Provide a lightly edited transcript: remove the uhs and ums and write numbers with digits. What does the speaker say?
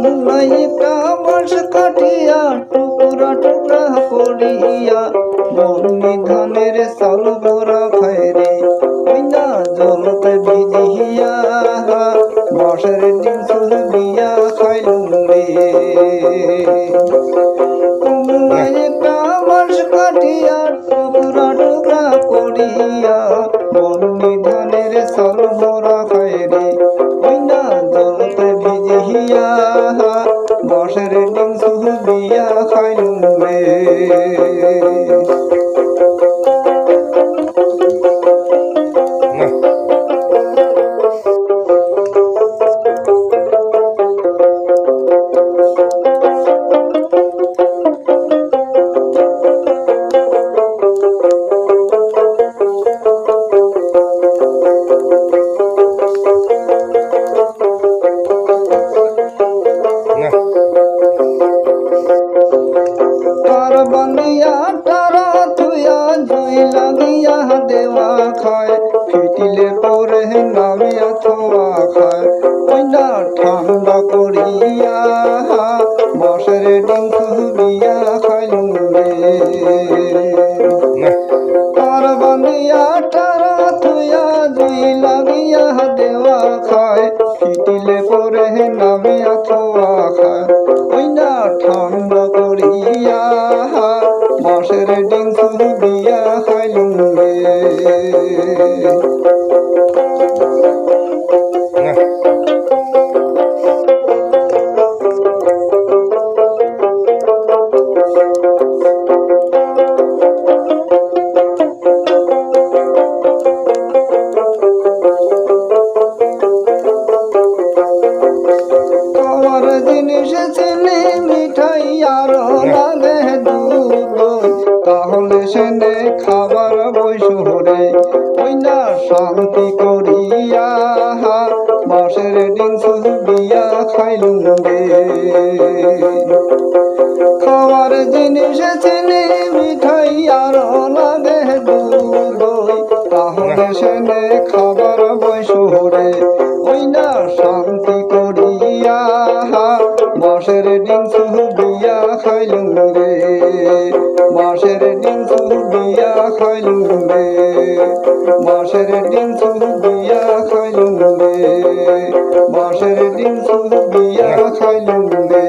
লাইটা বাঁশ কাটিয়া টুকরা টুকরা করিয়া বন্নি ধানের চাল বড়া খায় রে ওই না জলতে ভিজিয়া বাঁশের ডিম চুবিয়া খাইলুম রে লাইটা বাঁশ কাটিয়া টুকরা টুকরা করিয়া বন্নি ধানের চাল বড়া খায় রে ওই না জলতে ভিজিয়া বাঁশের ডিম চুবিয়া খাইলুম রে তার বান্দিয়া তারা থুয়া জুই লাগিয়া দেওয়া খায় ফিটিলে পরে নামিয়া থোয়া খায় ওই না ঠান্ডা করিয়া বাঁশের ডিম চুবিয়া খাইলুম রে তার বান্দিয়া তারা থুয়া জুই লাগিয়া দেওয়া খায় ফিটিলে পরে নামিয়া থোয়া খায় ওই না ঠান্ডা করিয়া বাঁশের ডিম চুবিয়া খাইলুম রে খাওয়ার জিনিস চিনি মিঠাই আরো লাগে দুধ তাহলে সেনে খাবার বৈশরে ওই না শান্তি করিয়া বাঁশের ডিম চুবিয়া খাইলুম রে খাওয়ার জিনিস চিনি মিঠাই আরো লাগে দুধ তাহলে সেনে খাবার বৈশরে ওই না শান্তি করিয়া বাঁশের ডিম চুবিয়া খাইলুম রে বাঁশের ডিম চুবিয়া খাইলুম রে বাঁশের ডিম চুবিয়া খাইলুম রে বাঁশের ডিম চুবিয়া খাইলুম রে।